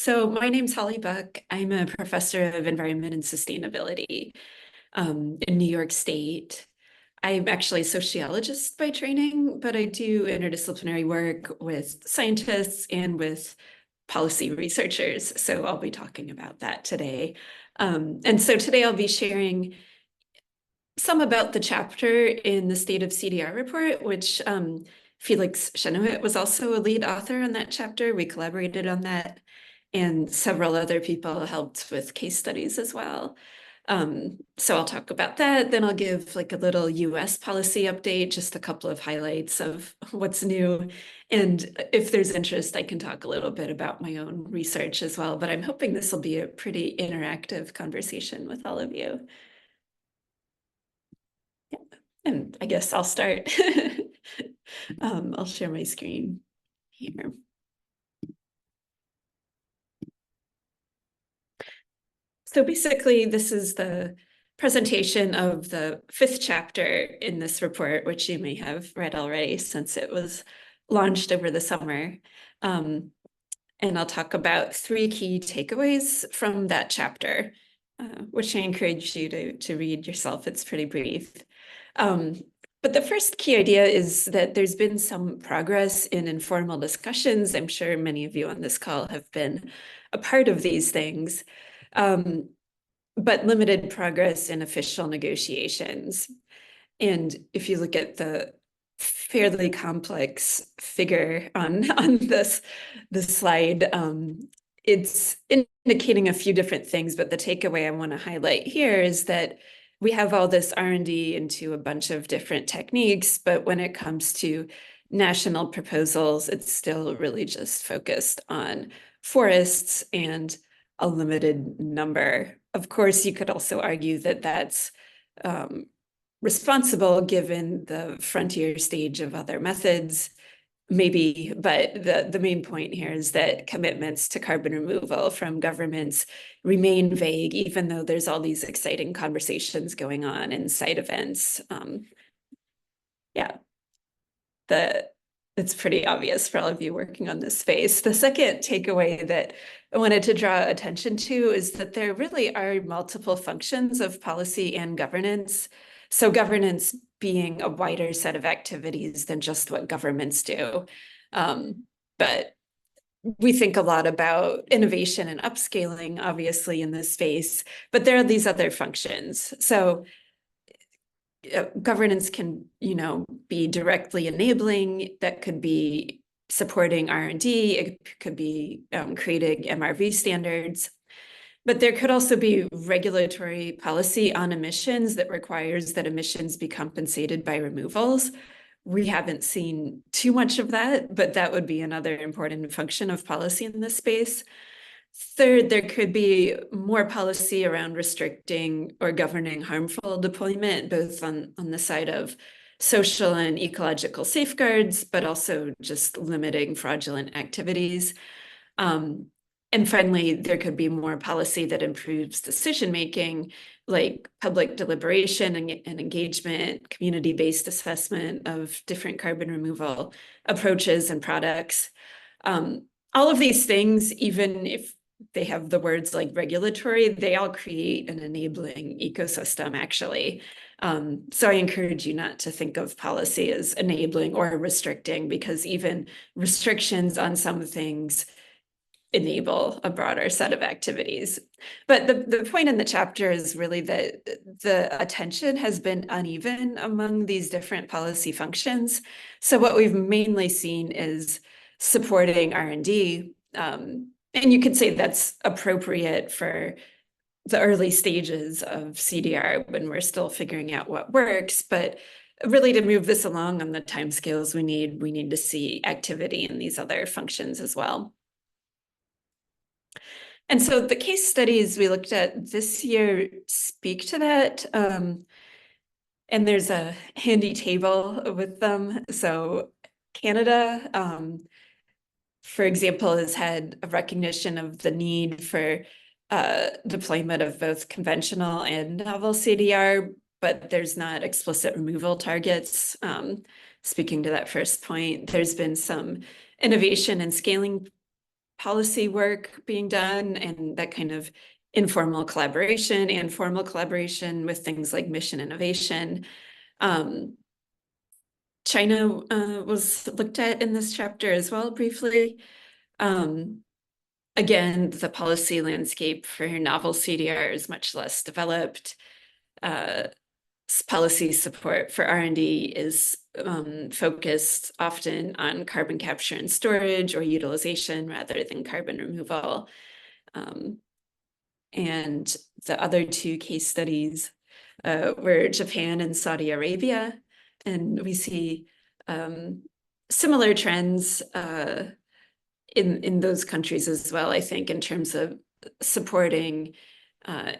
So my name's Holly Buck. I'm a professor of environment and sustainability in New York State. I'm actually a sociologist by training, but I do interdisciplinary work with scientists and with policy researchers. So I'll be talking about that today. And so today I'll be sharing some about the chapter in the State of CDR report, which Felix Chenoweth was also a lead author on that chapter. We collaborated on that, and several other people helped with case studies as well. So I'll talk about that. Then I'll give like a little US policy update, just a couple of highlights of what's new. And if there's interest, I can talk a little bit about my own research as well. But I'm hoping this will be a pretty interactive conversation with all of you. And I guess I'll start. I'll share my screen here. So basically, this is the presentation of the 5th chapter in this report, which you may have read already since it was launched over the summer. And I'll talk about 3 key takeaways from that chapter, which I encourage you to read yourself. It's pretty brief. But the first key idea is that there's been some progress in informal discussions. I'm sure many of you on this call have been a part of these things, but limited progress in official negotiations. And if you look at the fairly complex figure on this slide, it's indicating a few different things, but the takeaway I want to highlight here is that we have all this R&D into a bunch of different techniques, but when it comes to national proposals, it's still really just focused on forests and a limited number. Of course, you could also argue that that's responsible given the frontier stage of other methods, maybe, but the main point here is that commitments to carbon removal from governments remain vague, even though there's all these exciting conversations going on in side events. It's pretty obvious for all of you working on this space. The second takeaway that I wanted to draw attention to is that there really are multiple functions of policy and governance. So governance being a wider set of activities than just what governments do. But we think a lot about innovation and upscaling, obviously, in this space, but there are these other functions. So governance can, be directly enabling. That could be supporting R&D. It could be creating MRV standards. But there could also be regulatory policy on emissions that requires that emissions be compensated by removals. We haven't seen too much of that, but that would be another important function of policy in this space. Third, there could be more policy around restricting or governing harmful deployment, both on the side of social and ecological safeguards, but also just limiting fraudulent activities. And finally, there could be more policy that improves decision-making, like public deliberation and engagement, community-based assessment of different carbon removal approaches and products. All of these things, even if they have the words like regulatory, they all create an enabling ecosystem, actually. So I encourage you not to think of policy as enabling or restricting, because even restrictions on some things enable a broader set of activities. But the point in the chapter is really that the attention has been uneven among these different policy functions. So what we've mainly seen is supporting R&D. And you could say that's appropriate for the early stages of CDR when we're still figuring out what works, but really to move this along on the timescales we need to see activity in these other functions as well. And so the case studies we looked at this year speak to that. And there's a handy table with them. So Canada, for example, has had a recognition of the need for deployment of both conventional and novel CDR, but there's not explicit removal targets. Speaking to that first point, there's been some innovation and scaling policy work being done, and that kind of informal collaboration and formal collaboration with things like mission innovation. China was looked at in this chapter as well briefly. Again, the policy landscape for novel CDR is much less developed. Policy support for R&D is focused often on carbon capture and storage or utilization rather than carbon removal. And the other two case studies were Japan and Saudi Arabia. And we see similar trends in those countries as well, I think, in terms of supporting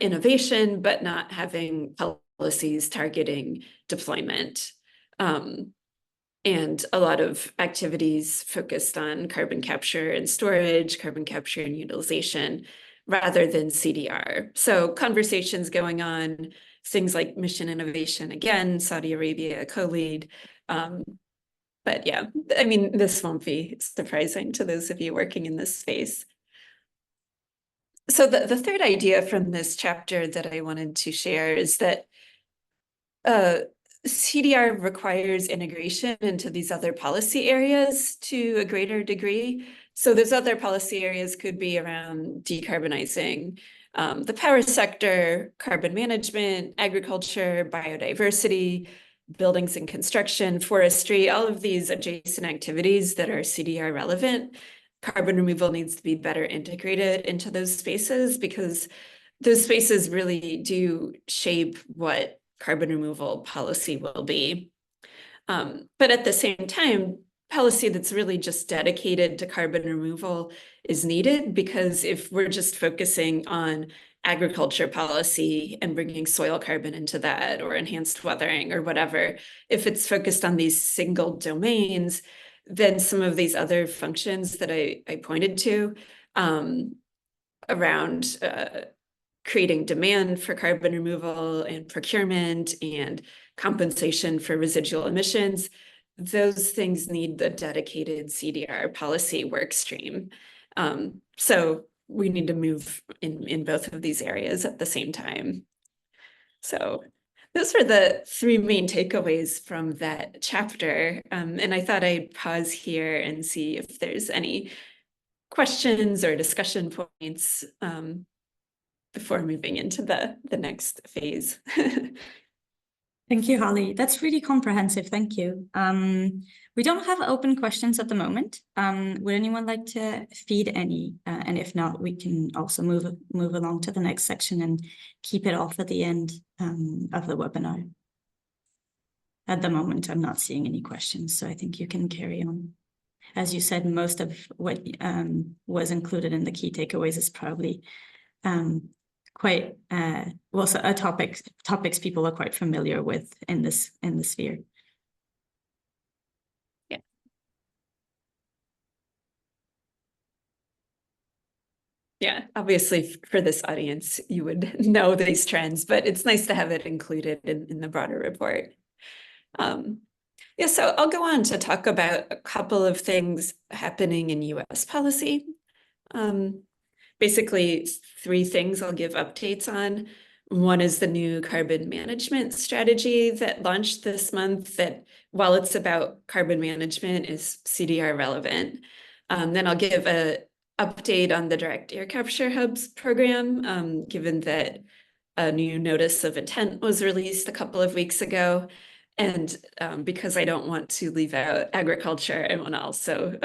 innovation, but not having policies targeting deployment. And a lot of activities focused on carbon capture and storage, carbon capture and utilization, rather than CDR. So conversations going on, things like mission innovation, again, Saudi Arabia co-lead. But yeah, I mean, this won't be surprising to those of you working in this space. So the third idea from this chapter that I wanted to share is that CDR requires integration into these other policy areas to a greater degree. So those other policy areas could be around decarbonizing the power sector, carbon management, agriculture, biodiversity, buildings and construction, forestry, all of these adjacent activities that are CDR relevant. Carbon removal needs to be better integrated into those spaces because those spaces really do shape what carbon removal policy will be. But at the same time, policy that's really just dedicated to carbon removal is needed, because if we're just focusing on agriculture policy and bringing soil carbon into that, or enhanced weathering or whatever, if it's focused on these single domains, then some of these other functions that I pointed to around creating demand for carbon removal and procurement and compensation for residual emissions, those things need the dedicated CDR policy work stream. So we need to move in both of these areas at the same time. So those are the three main takeaways from that chapter. And I thought I'd pause here and see if there's any questions or discussion points before moving into the next phase. Thank you, Holly. That's really comprehensive. Thank you. We don't have open questions at the moment. Would anyone like to feed any? And if not, we can also move along to the next section and keep it off at the end of the webinar. At the moment, I'm not seeing any questions, so I think you can carry on. As you said, most of what was included in the key takeaways is probably quite well, so topics people are quite familiar with in this sphere. Yeah. Yeah, obviously for this audience, you would know these trends, but it's nice to have it included in the broader report. Yeah, so I'll go on to talk about a couple of things happening in US policy. Basically, three things I'll give updates on. One is the new carbon management strategy that launched this month that, while it's about carbon management, is CDR relevant. Then I'll give an update on the direct air capture hubs program, given that a new notice of intent was released a couple of weeks ago. And because I don't want to leave out agriculture, I want to also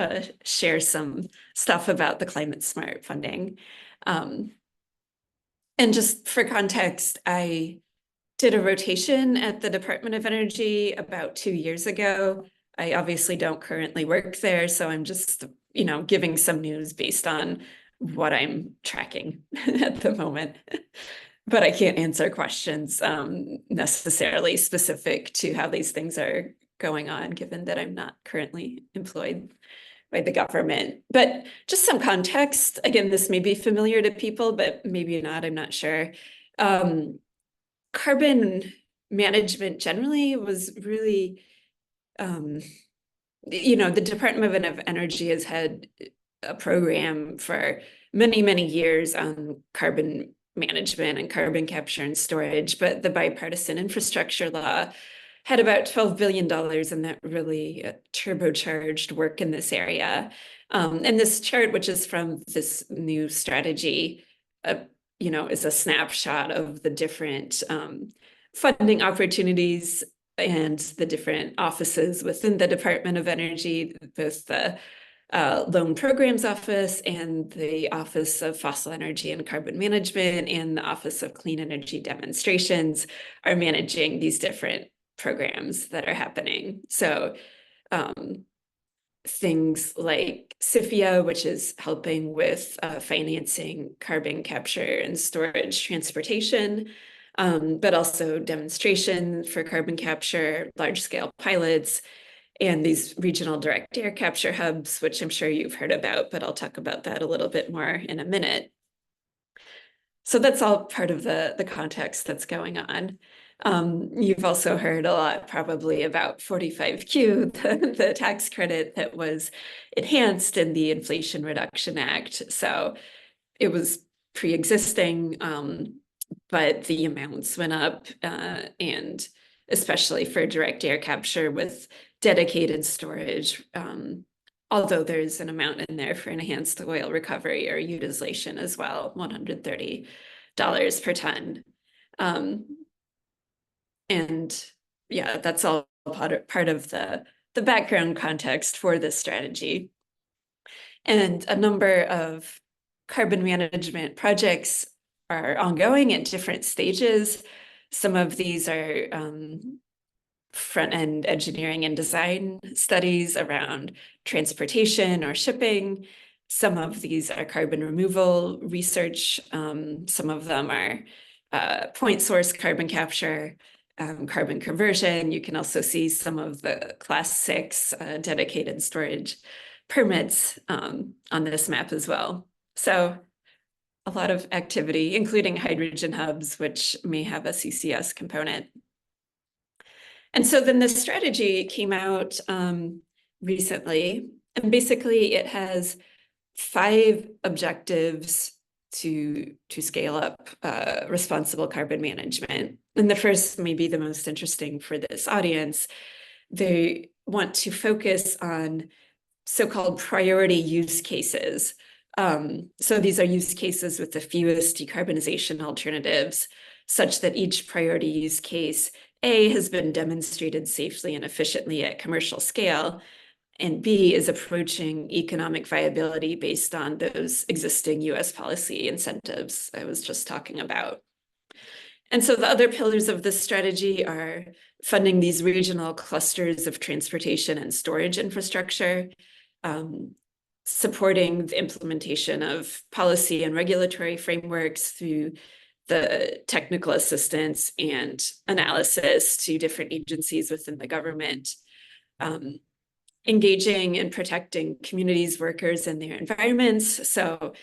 share some stuff about the climate smart funding. And just for context, I did a rotation at the Department of Energy about 2 years ago. I obviously don't currently work there, so I'm just, giving some news based on what I'm tracking at the moment. But I can't answer questions necessarily specific to how these things are going on, given that I'm not currently employed by the government. But just some context, again, this may be familiar to people, but maybe not, I'm not sure. Carbon management generally was really, the Department of Energy has had a program for many, many years on carbon management and carbon capture and storage, but the bipartisan infrastructure law had about $12 billion, and that really turbocharged work in this area. And this chart, which is from this new strategy, is a snapshot of the different funding opportunities and the different offices within the Department of Energy, both the Loan Programs Office and the Office of Fossil Energy and Carbon Management and the Office of Clean Energy Demonstrations are managing these different programs that are happening. So things like CFIA, which is helping with financing carbon capture and storage transportation, but also demonstration for carbon capture, large-scale pilots, and these regional direct air capture hubs, which I'm sure you've heard about, but I'll talk about that a little bit more in a minute. So that's all part of the context that's going on. You've also heard a lot probably about 45Q, the tax credit that was enhanced in the Inflation Reduction Act. So it was pre-existing, but the amounts went up, and especially for direct air capture with dedicated storage, although there's an amount in there for enhanced oil recovery or utilization as well, $130 per ton. And yeah, that's all part of the background context for this strategy. And a number of carbon management projects are ongoing at different stages. Some of these are front-end engineering and design studies around transportation or shipping. Some of these are carbon removal research. Some of them are point source carbon capture, carbon conversion. You can also see some of the Class 6 dedicated storage permits on this map as well. So a lot of activity, including hydrogen hubs, which may have a CCS component. And so then this strategy came out recently, and basically it has 5 objectives to scale up responsible carbon management. And the first may be the most interesting for this audience. They want to focus on so-called priority use cases. So these are use cases with the fewest decarbonization alternatives, such that each priority use case, A, has been demonstrated safely and efficiently at commercial scale, and B, is approaching economic viability based on those existing US policy incentives I was just talking about. And so the other pillars of this strategy are funding these regional clusters of transportation and storage infrastructure, supporting the implementation of policy and regulatory frameworks through the technical assistance and analysis to different agencies within the government, engaging and protecting communities, workers, and their environments. So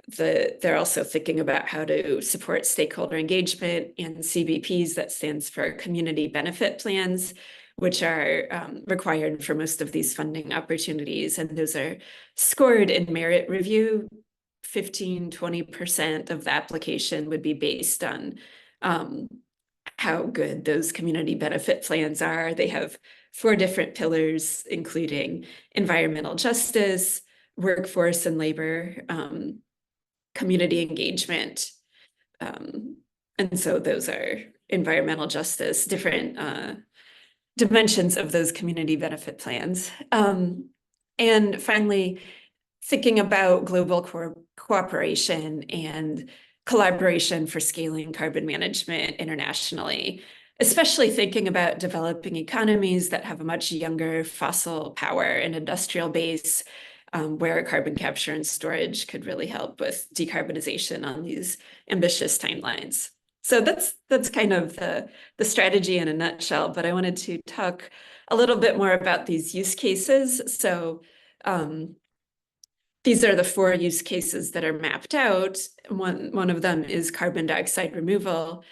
they're also thinking about how to support stakeholder engagement and CBPs, that stands for Community Benefit Plans, which are required for most of these funding opportunities. And those are scored in merit review. 15–20% of the application would be based on how good those community benefit plans are. They have 4 different pillars, including environmental justice, workforce and labor, community engagement. And so those are environmental justice, different dimensions of those community benefit plans. And finally, thinking about global cooperation and collaboration for scaling carbon management internationally, especially thinking about developing economies that have a much younger fossil power and industrial base, where carbon capture and storage could really help with decarbonization on these ambitious timelines. So that's kind of the strategy in a nutshell, but I wanted to talk a little bit more about these use cases. So these are the 4 use cases that are mapped out. One of them is carbon dioxide removal,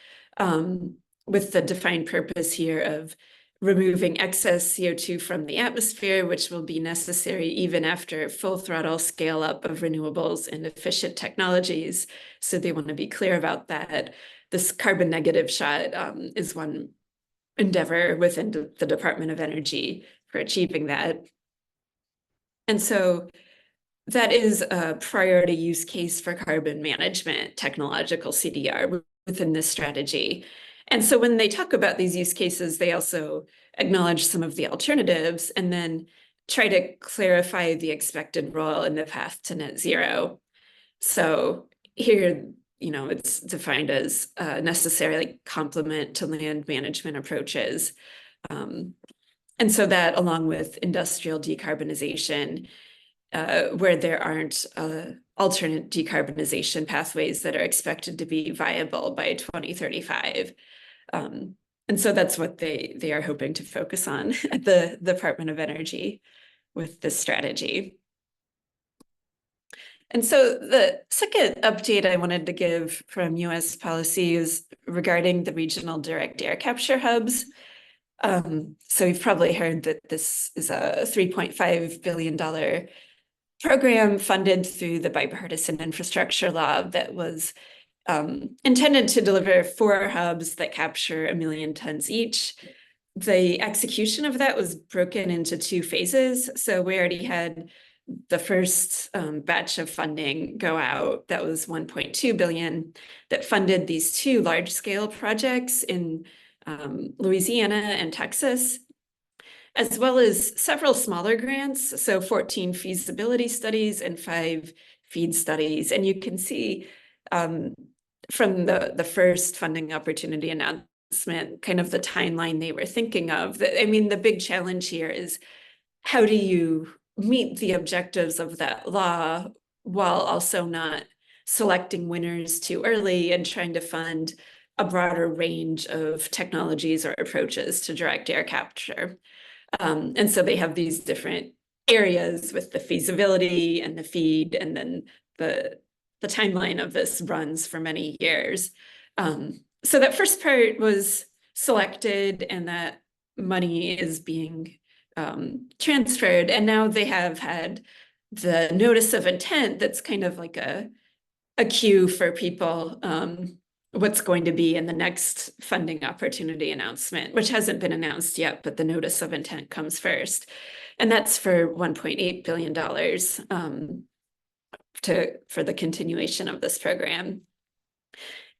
with the defined purpose here of removing excess CO2 from the atmosphere, which will be necessary even after full throttle scale up of renewables and efficient technologies. So they want to be clear about that. This carbon negative shot is one endeavor within the Department of Energy for achieving that. And so that is a priority use case for carbon management, technological CDR within this strategy. And so when they talk about these use cases, they also acknowledge some of the alternatives and then try to clarify the expected role in the path to net zero. So here, it's defined as necessarily complement to land management approaches. And so that, along with industrial decarbonization, where there aren't alternate decarbonization pathways that are expected to be viable by 2035. And so that's what they are hoping to focus on at the Department of Energy with this strategy. And so the second update I wanted to give from US policy is regarding the regional direct air capture hubs. So you've probably heard that this is a $3.5 billion program funded through the bipartisan infrastructure law that was intended to deliver 4 hubs that capture 1 million tons each. The execution of that was broken into 2 phases. So we already had the first batch of funding go out. That was 1.2 billion that funded these 2 large-scale projects in Louisiana and Texas, as well as several smaller grants, so 14 feasibility studies and 5 FEED studies. And you can see from the first funding opportunity announcement, kind of the timeline they were thinking of. I mean, the big challenge here is how do you meet the objectives of that law while also not selecting winners too early and trying to fund a broader range of technologies or approaches to direct air capture. And so they have these different areas with the feasibility and the FEED, and then the timeline of this runs for many years. So that first part was selected and that money is being transferred. And now they have had the notice of intent that's kind of like a cue for people what's going to be in the next funding opportunity announcement, which hasn't been announced yet, but the notice of intent comes first. And that's for $1.8 billion for the continuation of this program.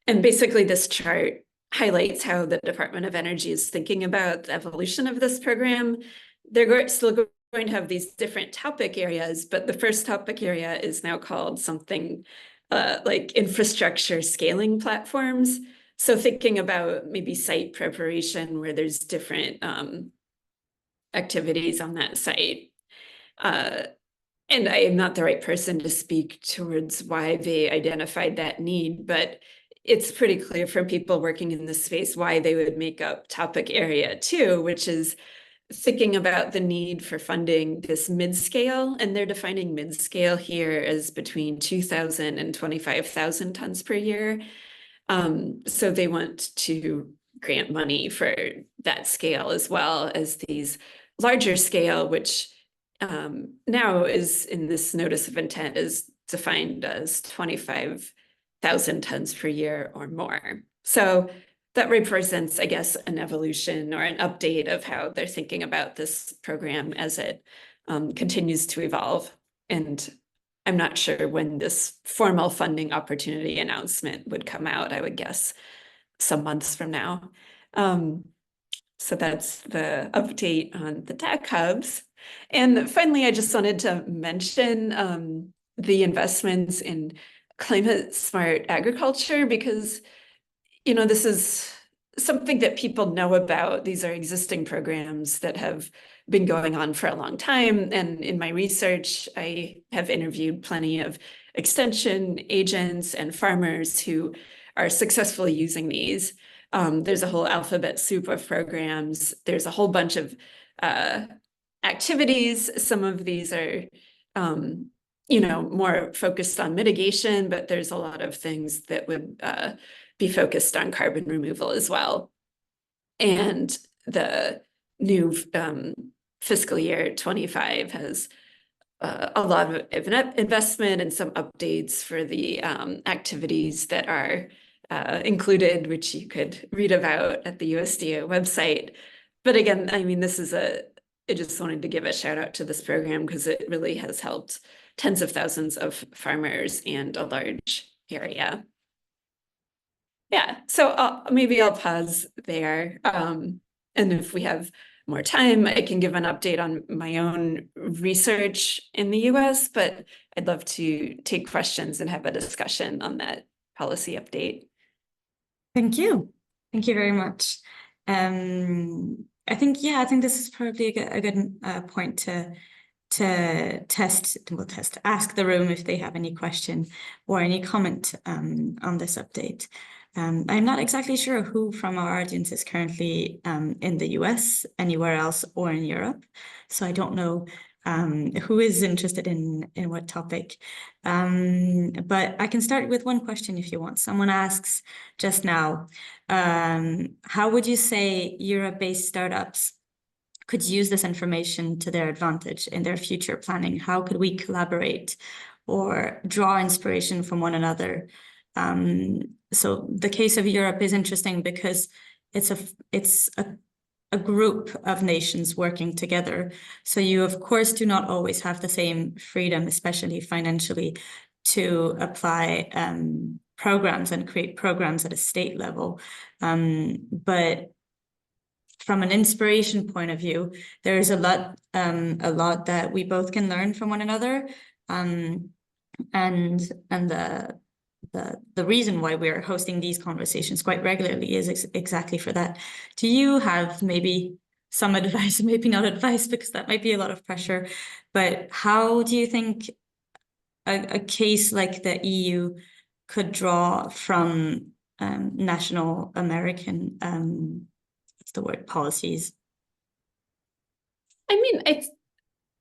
And basically this chart highlights how the Department of Energy is thinking about the evolution of this program. They're still going to have these different topic areas, but the first topic area is now called something like infrastructure scaling platforms. So thinking about maybe site preparation where there's different activities on that site. And I am not the right person to speak towards why they identified that need, but it's pretty clear from people working in this space why they would make up topic area 2, which is thinking about the need for funding this mid-scale, and they're defining mid-scale here as between 2,000 and 25,000 tons per year. So they want to grant money for that scale as well as these larger scale, which now is in this notice of intent is defined as 25,000 tons per year or more. So that represents, I guess, an evolution or an update of how they're thinking about this program as it continues to evolve. And I'm not sure when this formal funding opportunity announcement would come out. I would guess some months from now. So that's the update on the tech hubs. And finally, I just wanted to mention the investments in climate smart agriculture, because this is something that people know about. These are existing programs that have been going on for a long time. And in my research, I have interviewed plenty of extension agents and farmers who are successfully using these. There's a whole alphabet soup of programs. There's a whole bunch of activities. Some of these are more focused on mitigation, but there's a lot of things that would be focused on carbon removal as well. And the new fiscal year 25 has a lot of investment and some updates for the activities that are included, which you could read about at the USDA website. But again, I mean, I just wanted to give a shout out to this program because it really has helped tens of thousands of farmers and a large area. Yeah, so maybe I'll pause there. And if we have more time, I can give an update on my own research in the US, but I'd love to take questions and have a discussion on that policy update. Thank you. Thank you very much. I think this is probably a good point to ask the room if they have any question or any comment on this update. I'm not exactly sure who from our audience is currently in the US, anywhere else, or in Europe. So I don't know who is interested in what topic. But I can start with one question if you want. Someone asks just now, how would you say Europe-based startups could use this information to their advantage in their future planning? How could we collaborate or draw inspiration from one another? So the case of Europe is interesting because it's a group of nations working together. So you, of course, do not always have the same freedom, especially financially, to apply programs and create programs at a state level. But from an inspiration point of view, there is a lot that we both can learn from one another. And the reason why we're hosting these conversations quite regularly is exactly for that. Do you have maybe some advice, maybe not advice, because that might be a lot of pressure, but how do you think a case like the EU could draw from national American, what's the word, policies? I mean,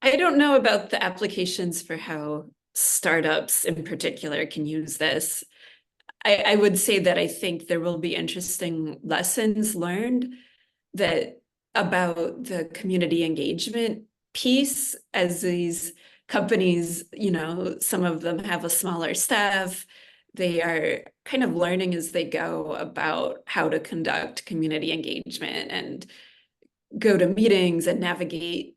I don't know about the applications for how startups in particular can use this. I would say that I think there will be interesting lessons learned about the community engagement piece as these companies, some of them have a smaller staff. They are kind of learning as they go about how to conduct community engagement and go to meetings and navigate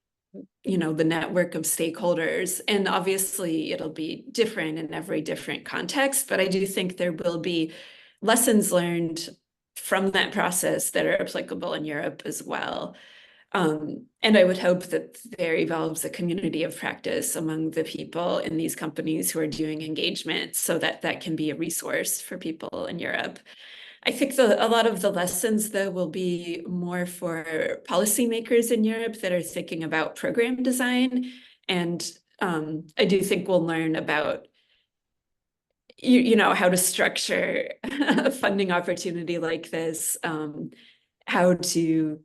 the network of stakeholders. And obviously it'll be different in every different context, but I do think there will be lessons learned from that process that are applicable in Europe as well. And I would hope that there evolves a community of practice among the people in these companies who are doing engagement so that that can be a resource for people in Europe. I think a lot of the lessons, though, will be more for policymakers in Europe that are thinking about program design. And I do think we'll learn about, how to structure a funding opportunity like this, how to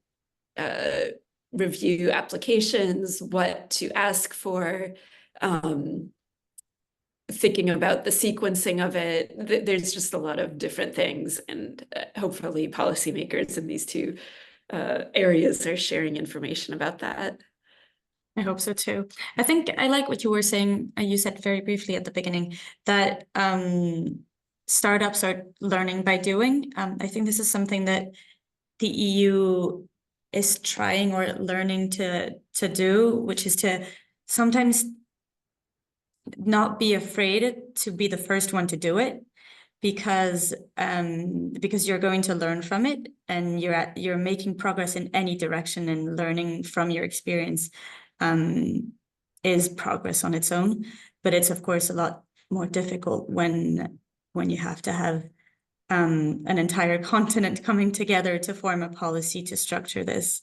review applications, what to ask for, thinking about the sequencing of it. There's just a lot of different things, and hopefully policymakers in these two areas are sharing information about that. I hope so too. I think I like what you were saying. You said very briefly at the beginning that startups are learning by doing. I think this is something that the EU is trying or learning to do, which is to sometimes not be afraid to be the first one to do it, because you're going to learn from it, and you're making progress in any direction, and learning from your experience is progress on its own. But it's of course a lot more difficult when you have to have an entire continent coming together to form a policy to structure this.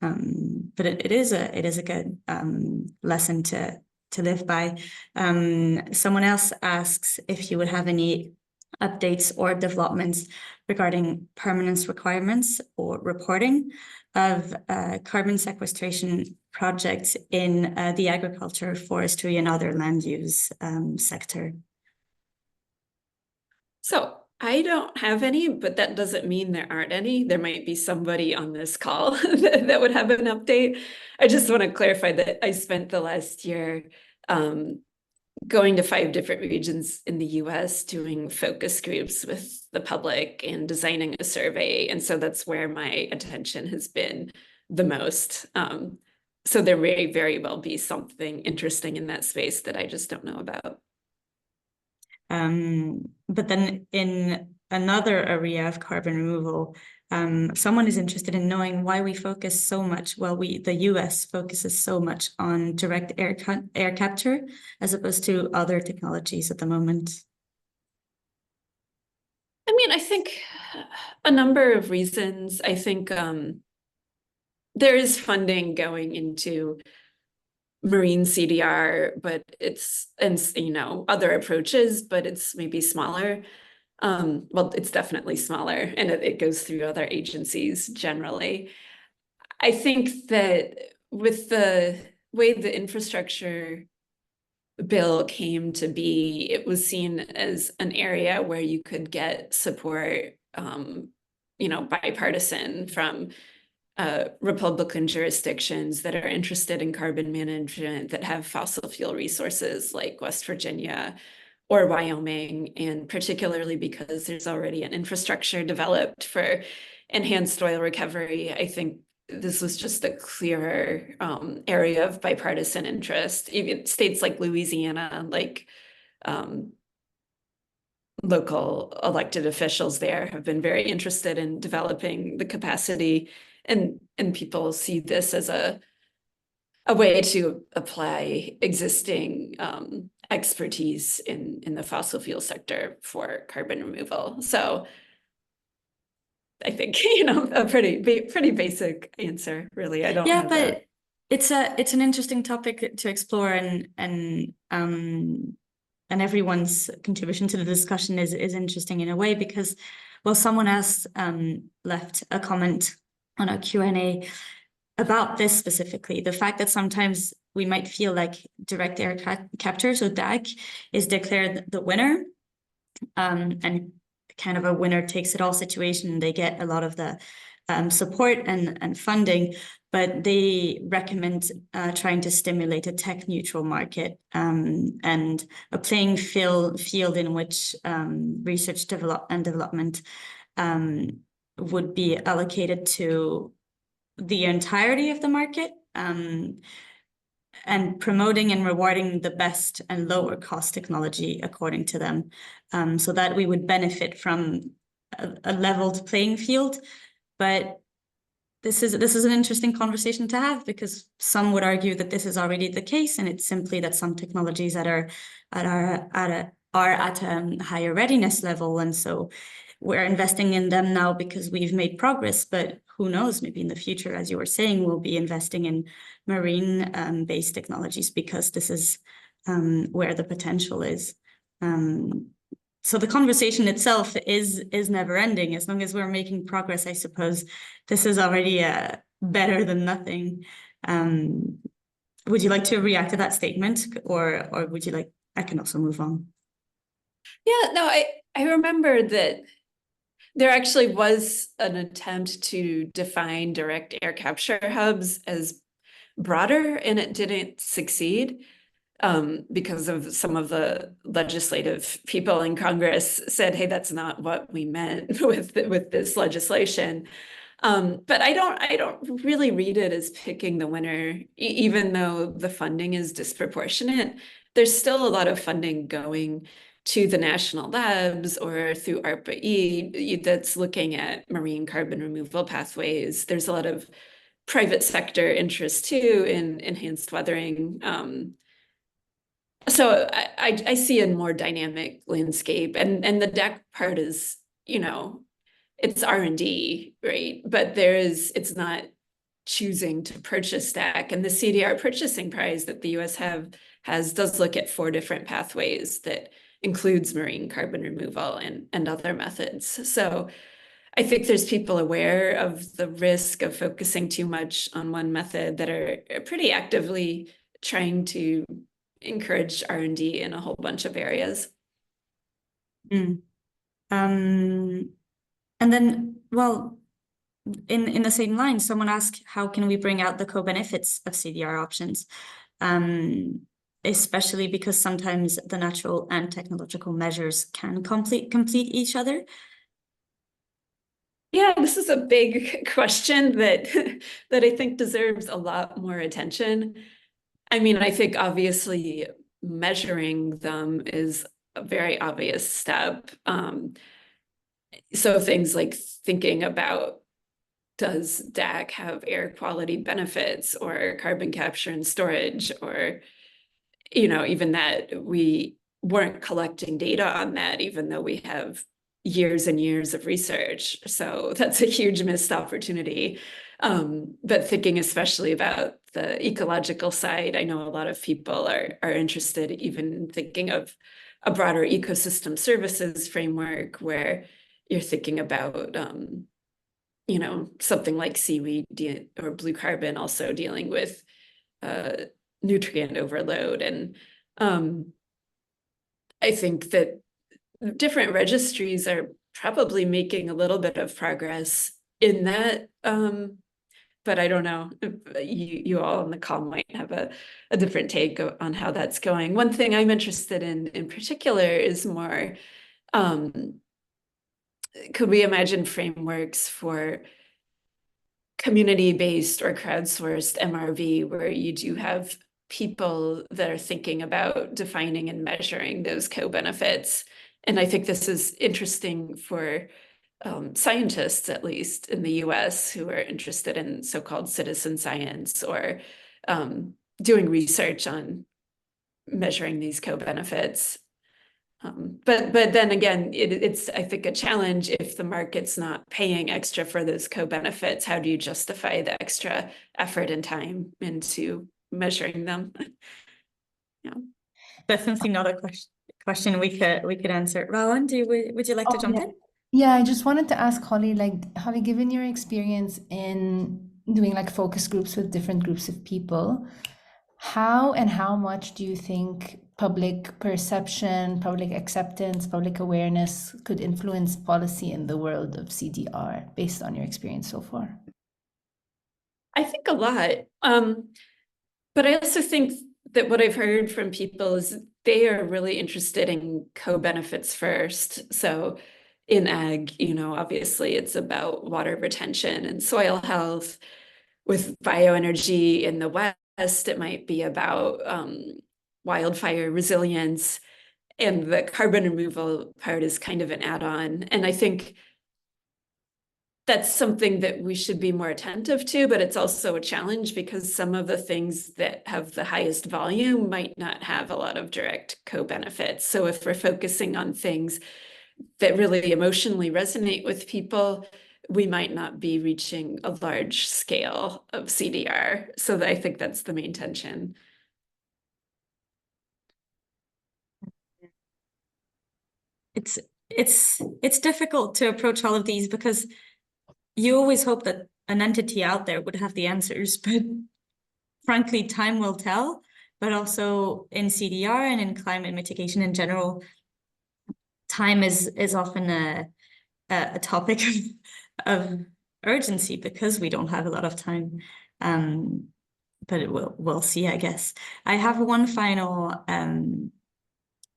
But it is a good lesson to live by. Someone else asks if you would have any updates or developments regarding permanence requirements or reporting of carbon sequestration projects in the agriculture, forestry, and other land use sector. So I don't have any, but that doesn't mean there aren't any. There might be somebody on this call that would have an update. I just want to clarify that I spent the last year going to 5 different regions in the US doing focus groups with the public and designing a survey. And so that's where my attention has been the most. So there may very well be something interesting in that space that I just don't know about. But then in another area of carbon removal, someone is interested in knowing why we focus so much, well, the US focuses so much on direct air capture as opposed to other technologies at the moment. I mean, I think a number of reasons. I think there is funding going into marine CDR, but and other approaches, but it's maybe smaller. Well, it's definitely smaller, and it goes through other agencies generally. I think that with the way the infrastructure bill came to be, it was seen as an area where you could get support, bipartisan from Republican jurisdictions that are interested in carbon management, that have fossil fuel resources like West Virginia or Wyoming, and particularly because there's already an infrastructure developed for enhanced oil recovery. I think this was just a clearer area of bipartisan interest. Even states like Louisiana, like local elected officials there have been very interested in developing the capacity, and people see this as a way to apply existing expertise in the fossil fuel sector for carbon removal. So I think, a pretty basic answer, really. I don't have but it's an interesting topic to explore, and everyone's contribution to the discussion is interesting in a way, because, well, someone else left a comment on our Q&A about this specifically, the fact that sometimes we might feel like direct air capture, so DAC, is declared the winner, and kind of a winner takes it all situation. They get a lot of the support and funding, but they recommend trying to stimulate a tech neutral market, and a playing field in which research and development would be allocated to the entirety of the market, and promoting and rewarding the best and lower cost technology according to them, so that we would benefit from a leveled playing field. But this is an interesting conversation to have, because some would argue that this is already the case, and it's simply that some technologies that are at a higher readiness level, and so we're investing in them now because we've made progress. But who knows, maybe in the future, as you were saying, we'll be investing in marine based technologies, because this is where the potential is. So the conversation itself is never ending. As long as we're making progress, I suppose this is already better than nothing. Would you like to react to that statement, or would you like, I can also move on. Yeah, no, I remember that there actually was an attempt to define direct air capture hubs as broader, and it didn't succeed because of some of the legislative people in Congress said, hey, that's not what we meant with this legislation. But I don't really read it as picking the winner, even though the funding is disproportionate. There's still a lot of funding going to the national labs or through ARPA-E that's looking at marine carbon removal pathways. There's a lot of private sector interest too in enhanced weathering. So I see a more dynamic landscape, and the DAC part is, it's R&D, right? But it's not choosing to purchase DAC, and the CDR purchasing prize that the US does look at 4 different pathways that includes marine carbon removal and other methods. So I think there's people aware of the risk of focusing too much on one method that are pretty actively trying to encourage R&D in a whole bunch of areas. And then, well, in the same line, someone asked, how can we bring out the co-benefits of CDR options? Especially because sometimes the natural and technological measures can complete each other. Yeah, this is a big question that that I think deserves a lot more attention. I mean, I think obviously measuring them is a very obvious step. So things like thinking about, does DAC have air quality benefits or carbon capture and storage, or, you know, even that we weren't collecting data on that, even though we have years and years of research. So that's a huge missed opportunity. But thinking especially about the ecological side, I know a lot of people are interested even in thinking of a broader ecosystem services framework where you're thinking about, you know, something like seaweed or blue carbon also dealing with nutrient overload. And I think that different registries are probably making a little bit of progress in that. But I don't know, you all on the call might have a different take on how that's going. One thing I'm interested in particular is more, could we imagine frameworks for community-based or crowdsourced MRV where you do have people that are thinking about defining and measuring those co-benefits? And I think this is interesting for scientists, at least in the US, who are interested in so-called citizen science or doing research on measuring these co-benefits. But then again, it's, I think, a challenge if the market's not paying extra for those co-benefits. How do you justify the extra effort and time into measuring them? Yeah. Definitely not a question we could answer. Rowan, would you like to jump Yeah. in? Yeah, I just wanted to ask Holly, like, Holly, given your experience in doing like focus groups with different groups of people, how and how much do you think public perception, public acceptance, public awareness could influence policy in the world of CDR based on your experience so far? I think a lot. But I also think that what I've heard from people is they are really interested in co-benefits first. So in ag, you know, obviously it's about water retention and soil health. With bioenergy in the West, it might be about wildfire resilience. And the carbon removal part is kind of an add-on. And I think that's something that we should be more attentive to, but it's also a challenge because some of the things that have the highest volume might not have a lot of direct co-benefits. So if we're focusing on things that really emotionally resonate with people, we might not be reaching a large scale of CDR. So I think that's the main tension. It's difficult to approach all of these because you always hope that an entity out there would have the answers, but frankly, time will tell. But also in CDR and in climate mitigation in general, time is often a topic of urgency because we don't have a lot of time. But we'll see, I guess. I have one final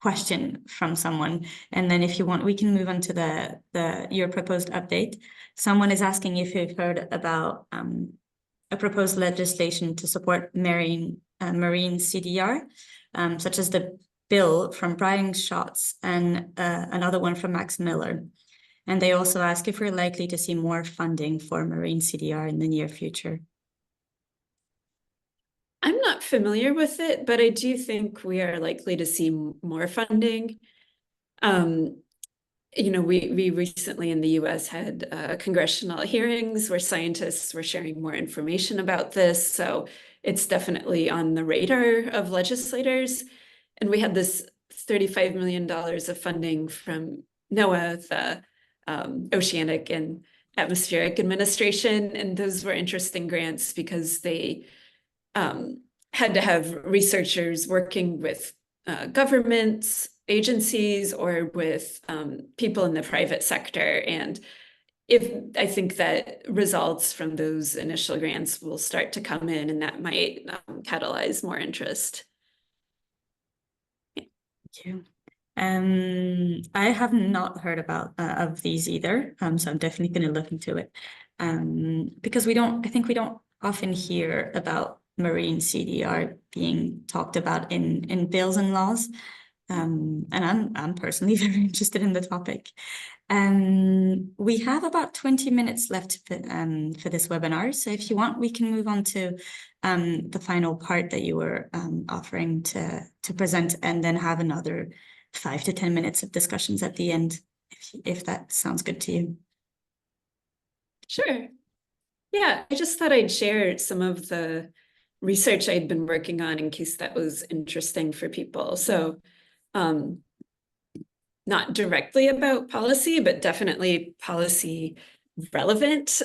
question from someone, and then if you want, we can move on to your proposed update. Someone is asking if you've heard about a proposed legislation to support marine CDR, such as the bill from Brian Schatz and another one from Max Miller. And they also ask if we're likely to see more funding for marine CDR in the near future. I'm not familiar with it, but I do think we are likely to see more funding. You know, we recently in the US had congressional hearings where scientists were sharing more information about this. So it's definitely on the radar of legislators. And we had this $35 million of funding from NOAA, the Oceanic and Atmospheric Administration. And those were interesting grants because they had to have researchers working with governments agencies or with people in the private sector. And I think that results from those initial grants will start to come in, and that might catalyze more interest. Thank you. I have not heard about of these either, so I'm definitely going to look into it. Because I think we don't often hear about marine CDR being talked about in bills and laws. And I'm personally very interested in the topic. We have about 20 minutes left for this webinar. So if you want, we can move on to the final part that you were offering to present, and then have another 5 to 10 minutes of discussions at the end, if that sounds good to you. Sure. Yeah, I just thought I'd share some of the research I'd been working on in case that was interesting for people. So not directly about policy, but definitely policy relevant.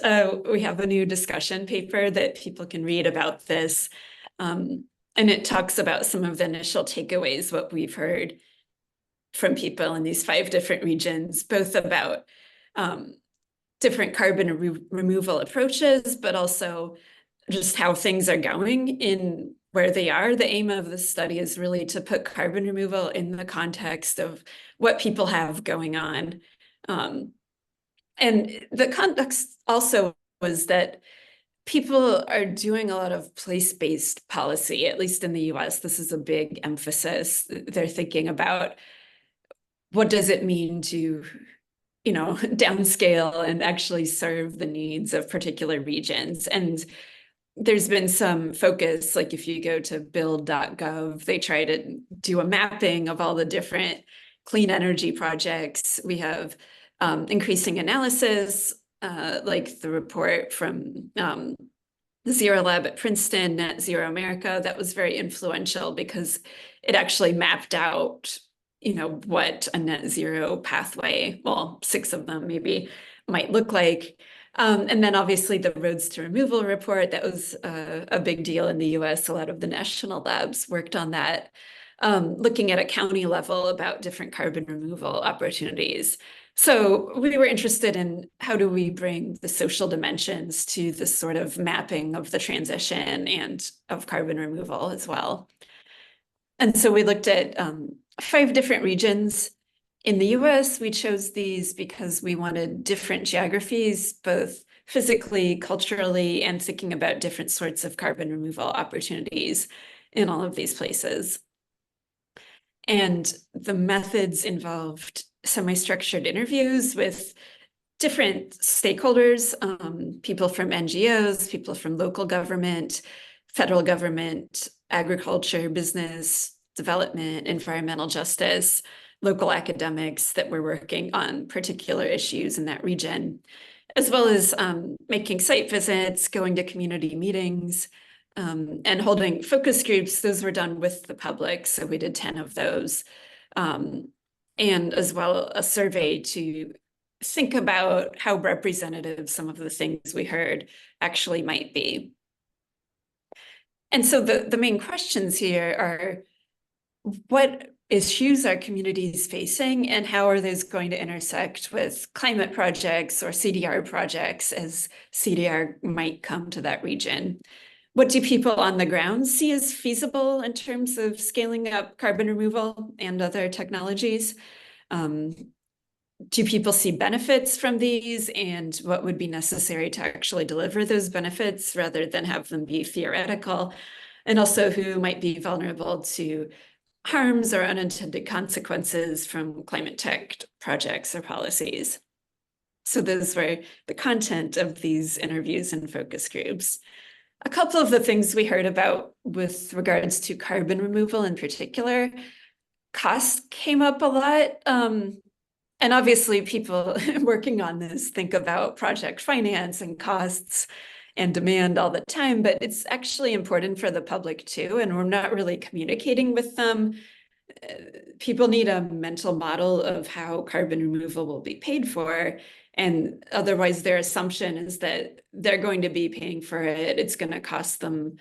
We have a new discussion paper that people can read about this. And it talks about some of the initial takeaways, what we've heard from people in these 5 different regions, both about different carbon removal approaches, but also just how things are going in where they are. The aim of the study is really to put carbon removal in the context of what people have going on. And the context also was that people are doing a lot of place-based policy, at least in the US. This is a big emphasis. They're thinking about what does it mean to, downscale and actually serve the needs of particular regions. And there's been some focus, like if you go to build.gov, they try to do a mapping of all the different clean energy projects. We have increasing analysis, like the report from the Zero Lab at Princeton, Net Zero America, that was very influential because it actually mapped out, what a net zero pathway, well, 6 of them maybe, might look like. And then obviously the roads to removal report, that was a big deal in the US. A lot of the national labs worked on that, looking at a county level about different carbon removal opportunities. So we were interested in how do we bring the social dimensions to this sort of mapping of the transition and of carbon removal as well. And so we looked at 5 different regions. In the US, we chose these because we wanted different geographies, both physically, culturally, and thinking about different sorts of carbon removal opportunities in all of these places. And the methods involved semi-structured interviews with different stakeholders, people from NGOs, people from local government, federal government, agriculture, business, development, environmental justice, local academics that were working on particular issues in that region, as well as making site visits, going to community meetings, and holding focus groups. Those were done with the public, so we did 10 of those. And as well, a survey to think about how representative some of the things we heard actually might be. And so the main questions here are, what issues are communities facing, and how are those going to intersect with climate projects or CDR projects as CDR might come to that region? What do people on the ground see as feasible in terms of scaling up carbon removal and other technologies? Do people see benefits from these, and what would be necessary to actually deliver those benefits rather than have them be theoretical? And also, who might be vulnerable to harms or unintended consequences from climate tech projects or policies? So those were the content of these interviews and focus groups. A couple of the things we heard about with regards to carbon removal in particular, cost came up a lot. And obviously people working on this think about project finance and costs and demand all the time, but it's actually important for the public too, and we're not really communicating with them. People need a mental model of how carbon removal will be paid for, and otherwise their assumption is that they're going to be paying for it. It's going to cost them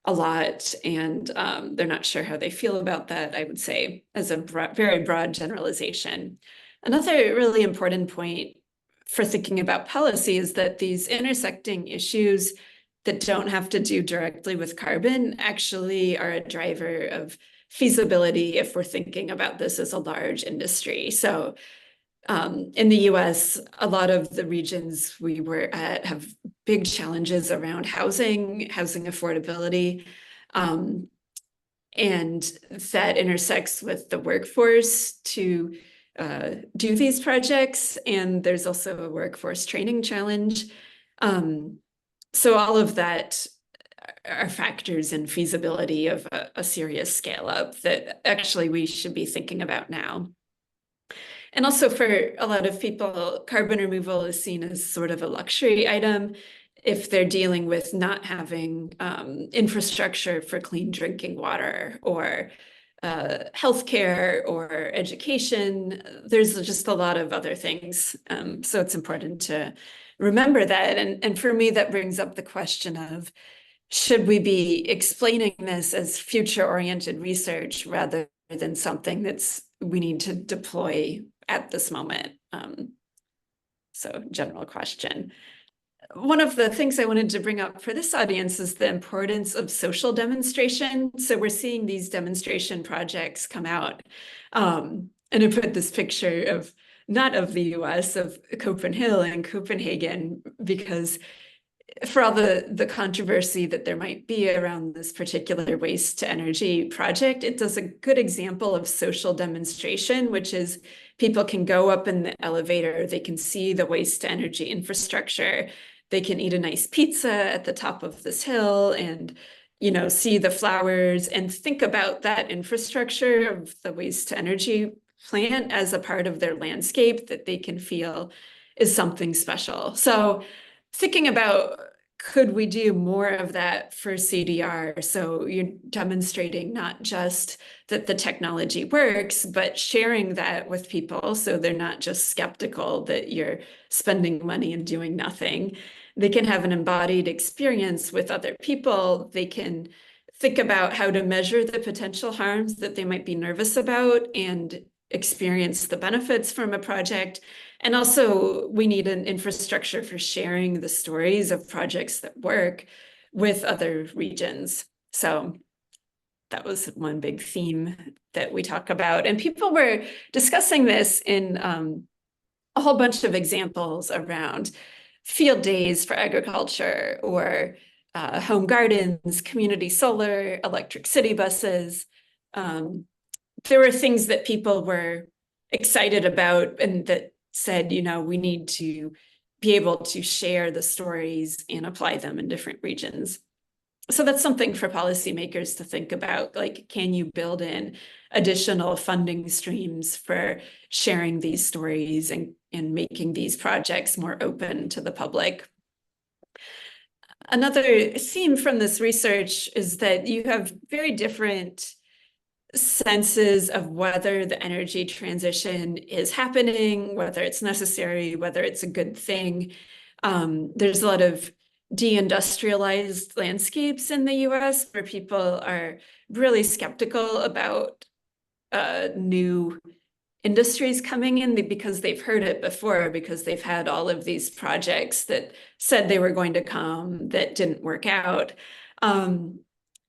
a lot, and they're not sure how they feel about that, I would say, as a very broad generalization. Another really important point for thinking about policy is that these intersecting issues that don't have to do directly with carbon actually are a driver of feasibility if we're thinking about this as a large industry. So in the US, a lot of the regions we were at have big challenges around housing affordability, and that intersects with the workforce to do these projects. And there's also a workforce training challenge. So all of that are factors in feasibility of a serious scale up that actually we should be thinking about now. And also for a lot of people, carbon removal is seen as sort of a luxury item if they're dealing with not having infrastructure for clean drinking water or healthcare or education. There's just a lot of other things. So it's important to remember that. And for me, that brings up the question of, should we be explaining this as future-oriented research rather than something that's we need to deploy at this moment? So general question. One of the things I wanted to bring up for this audience is the importance of social demonstration. So we're seeing these demonstration projects come out. And I put this picture of, not of the US, of Copenhagen and Copenhagen, because for all the controversy that there might be around this particular waste to energy project, it does a good example of social demonstration, which is people can go up in the elevator, they can see the waste to energy infrastructure, they can eat a nice pizza at the top of this hill and, you know, see the flowers and think about that infrastructure of the waste to energy plant as a part of their landscape that they can feel is something special. So thinking about, could we do more of that for CDR? So you're demonstrating not just that the technology works, but sharing that with people so they're not just skeptical that you're spending money and doing nothing. They can have an embodied experience with other people. They can think about how to measure the potential harms that they might be nervous about and experience the benefits from a project. And also, we need an infrastructure for sharing the stories of projects that work with other regions. So that was one big theme that we talk about. And people were discussing this in a whole bunch of examples around field days for agriculture or home gardens, community solar, electric city buses. There were things that people were excited about and that said, you know, we need to be able to share the stories and apply them in different regions. So that's something for policymakers to think about, like, can you build in additional funding streams for sharing these stories and making these projects more open to the public? Another theme from this research is that you have very different senses of whether the energy transition is happening, whether it's necessary, whether it's a good thing. There's a lot of deindustrialized landscapes in the US where people are really skeptical about new industries coming in because they've heard it before, because they've had all of these projects that said they were going to come that didn't work out.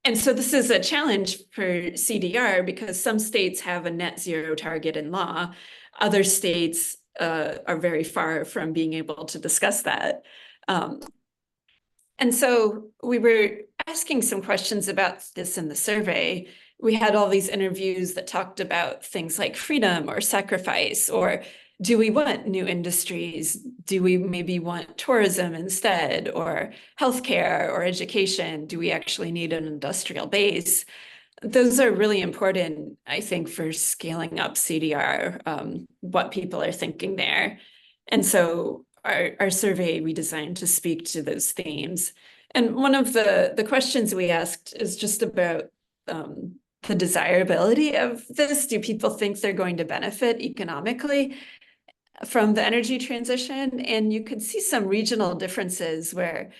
And so this is a challenge for CDR because some states have a net zero target in law. Other states are very far from being able to discuss that. And so we were asking some questions about this in the survey. We had all these interviews that talked about things like freedom or sacrifice, or do we want new industries? Do we maybe want tourism instead, or healthcare or education? Do we actually need an industrial base? Those are really important, I think, for scaling up CDR, what people are thinking there. And so our survey we designed to speak to those themes. And one of the questions we asked is just about the desirability of this. Do people think they're going to benefit economically from the energy transition? And you could see some regional differences where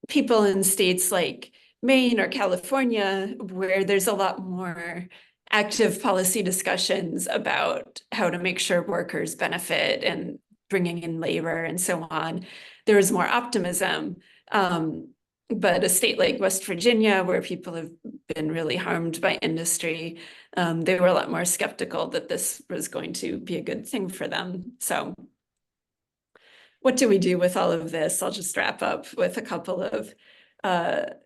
people in states like Maine or California, where there's a lot more active policy discussions about how to make sure workers benefit and bringing in labor and so on, there was more optimism. But a state like West Virginia, where people have been really harmed by industry, they were a lot more skeptical that this was going to be a good thing for them. So what do we do with all of this? I'll just wrap up with a couple of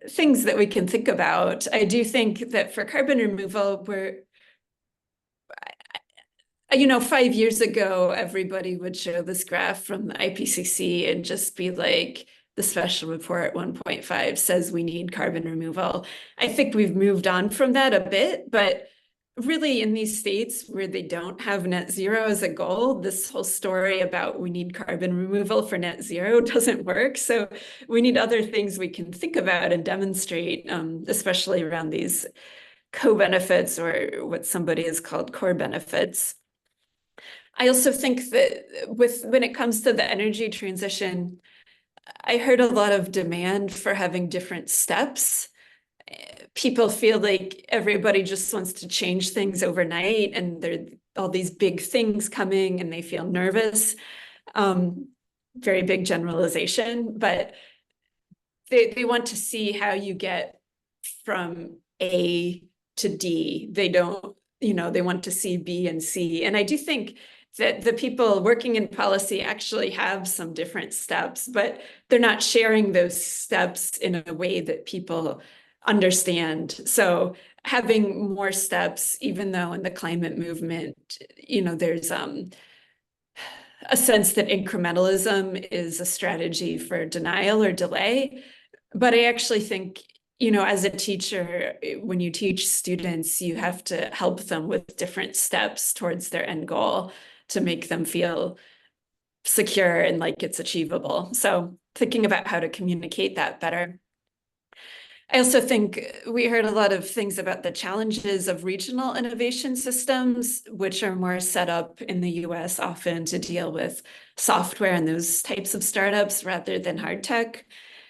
things that we can think about. I do think that for carbon removal, you know, 5 years ago, everybody would show this graph from the IPCC and just be like, the special report 1.5 says we need carbon removal. I think we've moved on from that a bit, but really in these states where they don't have net zero as a goal, this whole story about we need carbon removal for net zero doesn't work. So we need other things we can think about and demonstrate, especially around these co-benefits or what somebody has called core benefits. I also think that when it comes to the energy transition, I heard a lot of demand for having different steps. People feel like everybody just wants to change things overnight, and there are all these big things coming and they feel nervous. Very big generalization, but they want to see how you get from A to D. They don't, you know, they want to see B and C. And I do think that the people working in policy actually have some different steps, but they're not sharing those steps in a way that people understand. So having more steps, even though in the climate movement, you know, there's a sense that incrementalism is a strategy for denial or delay. But I actually think, you know, as a teacher, when you teach students, you have to help them with different steps towards their end goal to make them feel secure and like it's achievable. So thinking about how to communicate that better. I also think we heard a lot of things about the challenges of regional innovation systems, which are more set up in the US often to deal with software and those types of startups rather than hard tech.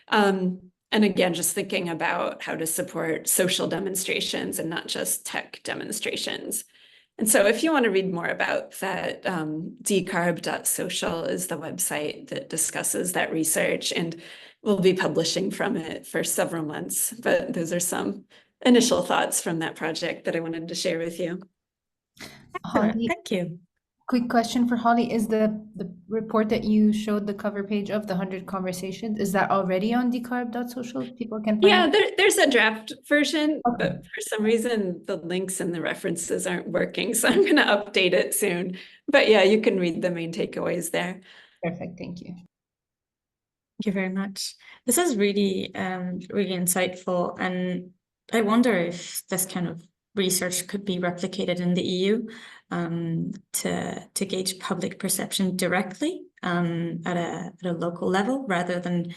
And again, just thinking about how to support social demonstrations and not just tech demonstrations. And so if you want to read more about that, decarb.social is the website that discusses that research, and we'll be publishing from it for several months. But those are some initial thoughts from that project that I wanted to share with you. Holly, Thank you. quick question for Holly. Is the report that you showed the cover page of, the 100 conversations, is that already on decarb.social? People can find it? There's a draft version, Okay. but for some reason the links and the references aren't working, so I'm going to update it soon. But yeah, you can read the main takeaways there. Perfect, thank you. Thank you very much. This is really, really insightful. And I wonder if this kind of research could be replicated in the EU to gauge public perception directly at a local level, rather than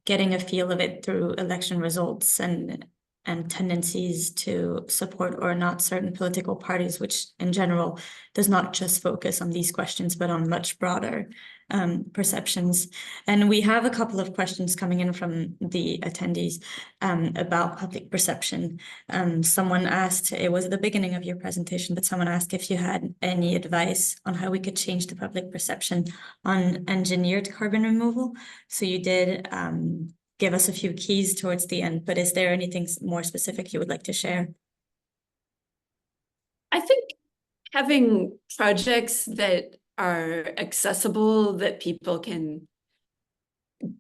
getting a feel of it through election results and tendencies to support or not certain political parties, which in general does not just focus on these questions, but on much broader perceptions. And we have a couple of questions coming in from the attendees about public perception. Someone asked, it was at the beginning of your presentation, but someone asked if you had any advice on how we could change the public perception on engineered carbon removal. So you did give us a few keys towards the end, but is there anything more specific you would like to share? I think having projects that are accessible, that people can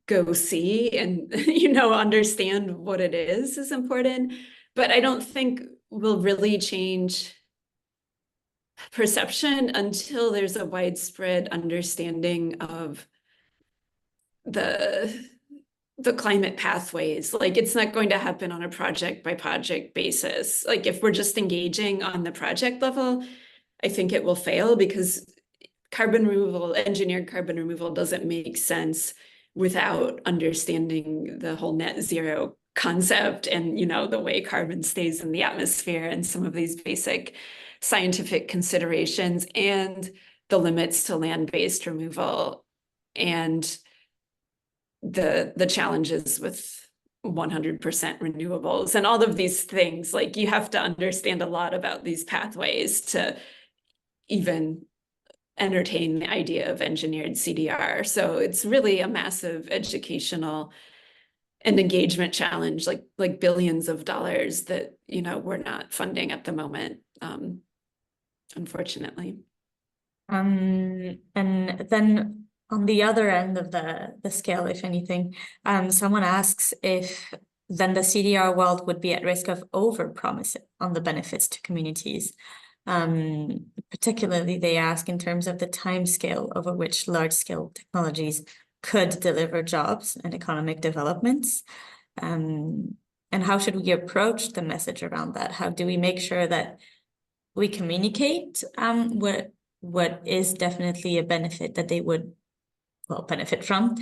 go see and, you know, understand what it is important. But I don't think we'll really change perception until there's a widespread understanding of the climate pathways. Like, it's not going to happen on a project by project basis. Like, if we're just engaging on the project level, I think it will fail, because carbon removal, engineered carbon removal, doesn't make sense without understanding the whole net zero concept and, you know, the way carbon stays in the atmosphere and some of these basic scientific considerations and the limits to land-based removal and the challenges with 100% renewables and all of these things. Like you have to understand a lot about these pathways to even entertain the idea of engineered CDR. So it's really a massive educational and engagement challenge, like billions of dollars that, you know, we're not funding at the moment, unfortunately. And then on the other end of the scale, if anything, someone asks if then the CDR world would be at risk of over-promising on the benefits to communities. Particularly, they ask in terms of the time scale over which large-scale technologies could deliver jobs and economic developments. And how should we approach the message around that? How do we make sure that we communicate what is definitely a benefit that they would, well, benefit from,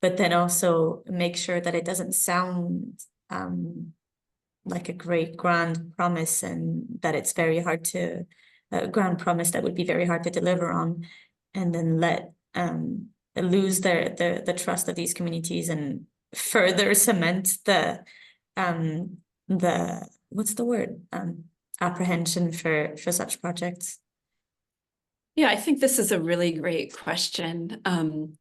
but then also make sure that it doesn't sound like a great grand promise and that it's very hard to, a grand promise that would be very hard to deliver on, and then lose the trust of these communities and further cement the what's the word? Apprehension for such projects. Yeah, I think this is a really great question. And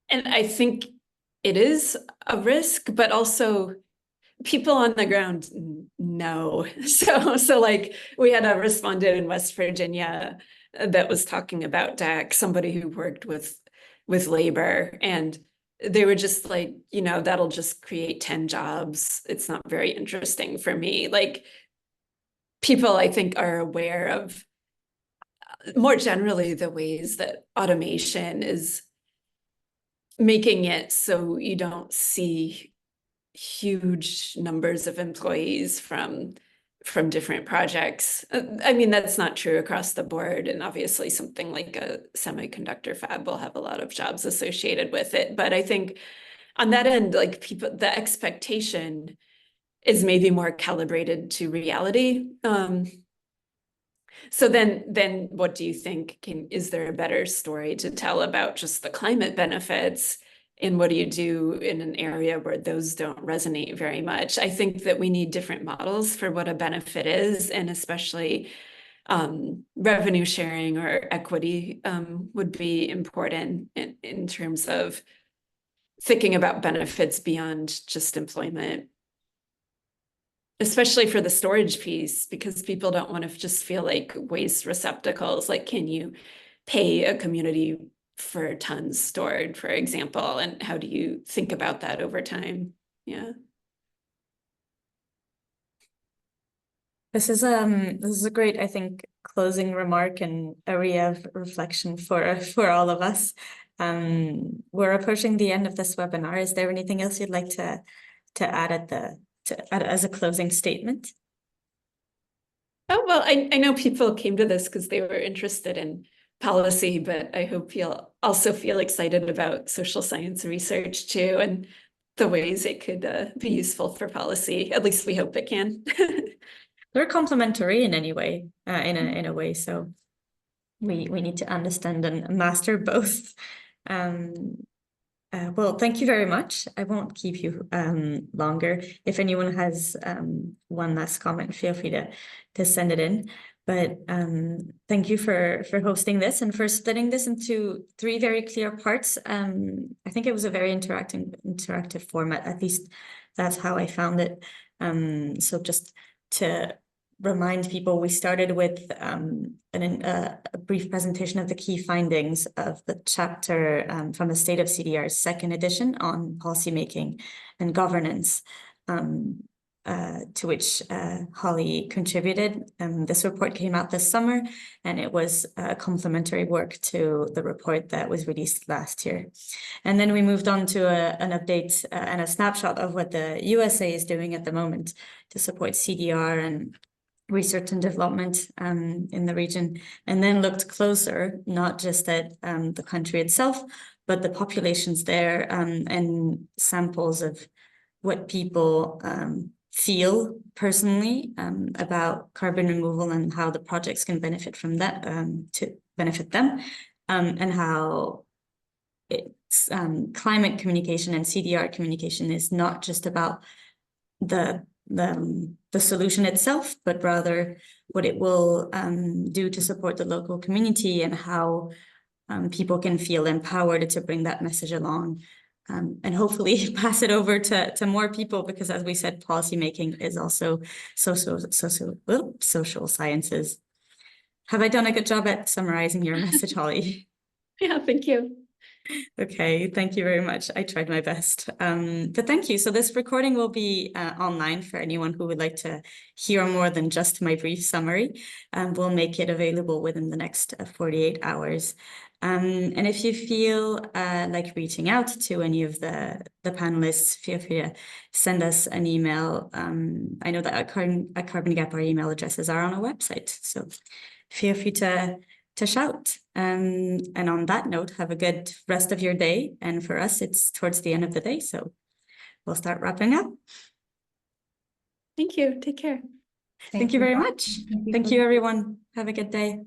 I think it is a risk, but also people on the ground know. So like we had a respondent in West Virginia that was talking about DAC, somebody who worked with labor, and they were just like, you know, that'll just create 10 jobs. It's not very interesting for me. Like people, I think, are aware of more generally the ways that automation is making it so you don't see huge numbers of employees from different projects. I mean, that's not true across the board. And obviously something like a semiconductor fab will have a lot of jobs associated with it. But I think on that end, like people, the expectation is maybe more calibrated to reality. So then what do you think? Is there a better story to tell about just the climate benefits? And what do you do in an area where those don't resonate very much? I think that we need different models for what a benefit is, and especially revenue sharing or equity would be important in terms of thinking about benefits beyond just employment. Especially for the storage piece, because people don't want to just feel like waste receptacles. Like, can you pay a community for tons stored, for example? And how do you think about that over time? Yeah. This is a great, I think, closing remark and area of reflection for all of us. We're approaching the end of this webinar. Is there anything else you'd like to add as a closing statement? Oh, well, I know people came to this because they were interested in policy, but I hope you'll also feel excited about social science research too, and the ways it could be useful for policy. At least we hope it can. They're complementary in any way, in a way. So we need to understand and master both. Well, thank you very much. I won't keep you longer. If anyone has one last comment, feel free to send it in. But thank you for hosting this and for splitting this into 3 very clear parts. I think it was a very interactive format. At least that's how I found it. So just to remind people, we started with a brief presentation of the key findings of the chapter from the State of CDR's 2nd edition on policymaking and governance, to which Holly contributed. This report came out this summer, and it was complementary work to the report that was released last year. And then we moved on to an update and a snapshot of what the USA is doing at the moment to support CDR and research and development in the region, and then looked closer, not just at the country itself, but the populations there and samples of what people feel personally about carbon removal and how the projects can benefit from that to benefit them, and how climate communication and CDR communication is not just about the solution itself, but rather what it will do to support the local community and how people can feel empowered to bring that message along, and hopefully pass it over to more people, because as we said, policymaking is also social sciences. Have I done a good job at summarizing your message, Holly? Yeah, thank you. Okay, thank you very much. I tried my best. But thank you. So this recording will be online for anyone who would like to hear more than just my brief summary. We'll make it available within the next 48 hours. And if you feel like reaching out to any of the panelists, feel free to send us an email. I know that at Carbon Gap, our email addresses are on our website. So feel free to shout. And on that note, have a good rest of your day. And for us, it's towards the end of the day, so we'll start wrapping up. Thank you. Take care. Thank you very much. Thank you, everyone. Have a good day.